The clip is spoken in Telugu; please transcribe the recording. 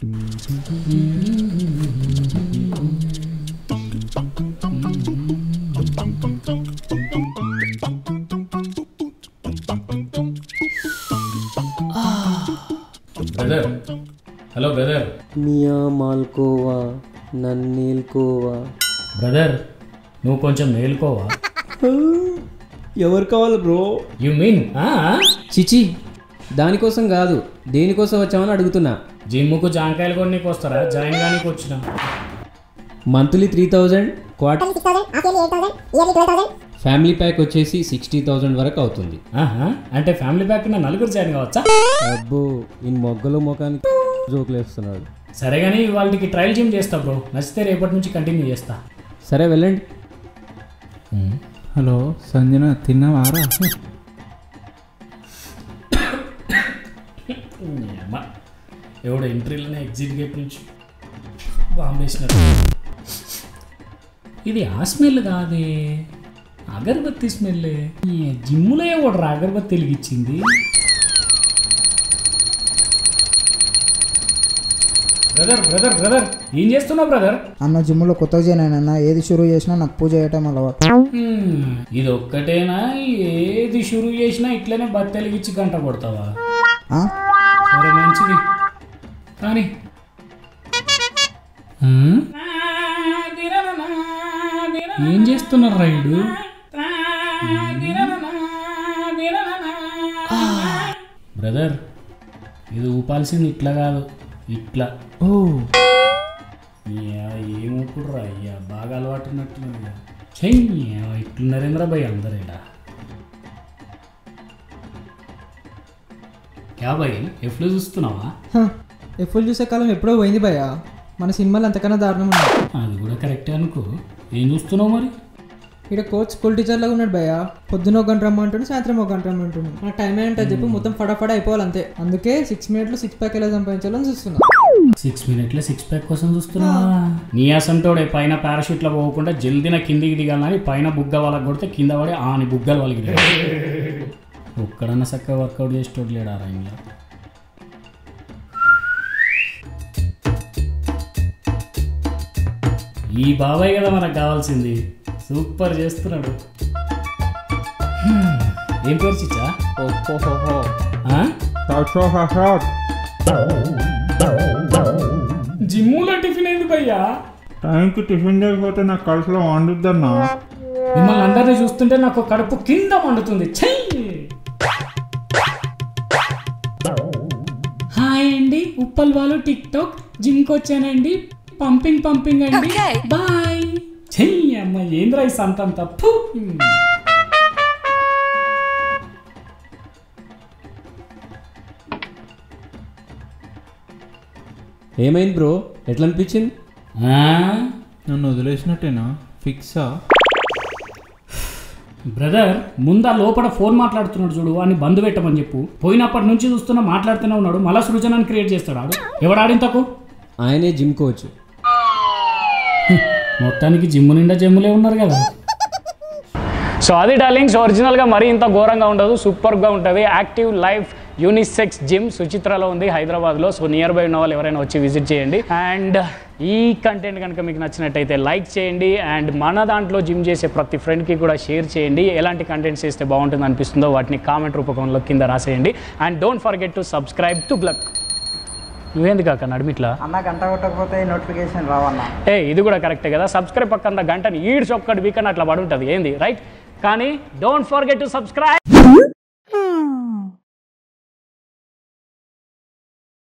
Brother, hello brother. Mia Malkova నన్నేల్కోవా. బ్రదర్, నువ్వు కొంచెం మేల్కోవా? ఎవరు కావాలి బ్రో? యు మీన్ చిచి, దానికోసం కాదు, దేనికోసం వచ్చామని అడుగుతున్నా. జిమ్ముకు జాంకాయలు కూడా నీకు వస్తారా? జాయిన్ గానికి వచ్చిన. మంత్లీ 3000, క్వార్టర్ ఫ్యామిలీ ప్యాక్ వచ్చేసి 60,000 వరకు అవుతుంది. అంటే ఫ్యామిలీ ప్యాక్ నా నలుగురు జాయిన్ కావచ్చా? అబ్బో, ఈ మొగ్గలు ముఖానికి జోకులు వేస్తున్నాడు. సరే కానీ వాళ్ళకి ట్రయల్ జిమ్ చేస్తా బ్రో, నచ్చితే రేపటి నుంచి కంటిన్యూ చేస్తా. సరే వెళ్ళండి. హలో సంజన, తిన్నావారా? ఎవడో ఎంట్రీలోనే ఎగ్జిట్ గేట్ నుంచి బాంబేసినారు. ఇది ఆ స్మెల్ కాదే, అగరబత్తి స్మెల్లే. జిమ్ములో ఎవడరా అగరబత్తి వెలిగించింది? బ్రదర్ బ్రదర్ బ్రదర్, ఏం చేస్తున్నావు బ్రదర్? అన్న జిమ్లో కొత్తగా జాయిన్ అయినా, ఏది షురూ చేసినా నాకు పూజ చేయటం అలవాటు. ఇది ఒక్కటేనా? ఏది షురూ చేసినా ఇట్లనే బత్తి వెలిగించి గంట కొడతావా? సరే మంచిది కానీ ఏం చేస్తున్నారు రైడు? బ్రదర్, ఇది ఊపాల్సింది ఇట్లా కాదు, ఇట్లా. ఓ ఏమూపుడురా అయ్యా, బాగా అలవాటు ఉన్నట్టు చెయ్యి. ఇట్లు నరేంద్ర భయ్ అందరు ఇలా క్యా భయ్, ఎఫ్లో చూస్తున్నావా? ఎఫ్ఎల్ చూసే కాలం ఎప్పుడో పోయింది భయ్య, మన సినిమాలు అంతకన్నా దారుణం ఉన్నాయి. అది కూడా కరెక్టే అనుకో. ఏం చూస్తున్నావు మరి? ఇక్కడ కోచ్ స్కూల్ టీచర్ లాగా ఉన్నాడు భయ్య. పొద్దున 1 గంట రమ్మంటుండు, సాయంత్రం 1 గంట రమ్మంటుండు. మన టైం ఏంటో చెప్పి మొత్తం ఫటాఫట అయిపోవాలి అంతే. అందుకే 6 మినిట్లో 6 ప్యాక్ ఎలా సంపాదించాలని చూస్తున్నా. 6 మినిట్లో 6 ప్యాక్ కోసం చూస్తున్నావా? నీ అసంటోడే పైన పారాషూట్లో పోకుండా జల్దిన కిందికి దిగాలని పైన బుగ్గ వాళ్ళకి కొడితే కింద పడి ఆని బుగ్గలు వాళ్ళకి ఒక్కడన్నా చక్కగా వర్కౌట్ చేసేటోడు లేడారా ఇంట్లో? ఈ బాబాయ్ కదా మనకు కావాల్సింది. సూపర్ చేస్తున్నాడు. ఏం పేరు చిచ్చా? జిమ్ములో టిఫిన్ ఏంది భయ్యా? టైంకి టిఫిన్ చేయకపోతే నాకు కడుపులో వండుద్దన్నా. మిమ్మల్ని అందరినీ చూస్తుంటే నాకు కడుపు కింద మండుతుంది. హాయ్ అండి, ఉప్పల్ వాళ్ళు టిక్ టాక్ జిమ్కి వచ్చానండి, పంపింగ్ అండి, బాయ్. చెయ్యి అమ్మ, ఏంద్రా ఈ సంతం తప్పు. ఏమైంది బ్రో, ఎట్లా అనిపించింది? నన్ను వదిలేసినట్టేనా? ఫిక్సా? బ్రదర్, ముందా లోపల ఫోన్ మాట్లాడుతున్నాడు చూడు, అని బంద్ పెట్టమని చెప్పు. పోయినప్పటి నుంచి చూస్తున్నా మాట్లాడుతూనే ఉన్నాడు, మళ్ళా సృజనాన్ని క్రియేట్ చేస్తాడు. ఎవడాడింతకు? ఆయనే జిమ్ కోచ్. మొత్తానికి జిమ్ నిండా జిమ్ములే ఉన్నారు కదా. సో అది డార్లింగ్స్, ఒరిజినల్గా మరీ ఇంత ఘోరంగా ఉండదు, సూపర్గా ఉంటుంది. యాక్టివ్ లైఫ్ యూనిసెక్స్ జిమ్ సుచిత్రలో ఉంది హైదరాబాద్లో. సో నియర్ బై ఉన్న వాళ్ళు ఎవరైనా వచ్చి విజిట్ చేయండి. అండ్ ఈ కంటెంట్ కనుక మీకు నచ్చినట్టయితే లైక్ చేయండి. అండ్ మన దాంట్లో జిమ్ చేసే ప్రతి ఫ్రెండ్కి కూడా షేర్ చేయండి. ఎలాంటి కంటెంట్స్ చేస్తే బాగుంటుంది అనిపిస్తుందో వాటిని కామెంట్ రూపకంలో కింద రాసేయండి. And don't forget to subscribe to బ్లక్. నువ్వేంది కాక నడిమిట్లా అన్న గంట కొట్టకపోతే నోటిఫికేషన్ రావన్నా. ఇది కూడా కరెక్టే కదా. సబ్స్క్రైబ్ పక్కన గంటని ఈడ్స్ ఒక్కటి వీకన్నా అట్లా పడి ఉంటుంది ఏంది, రైట్? కానీ డోంట్ ఫర్గెట్ టు సబ్స్క్రైబ్.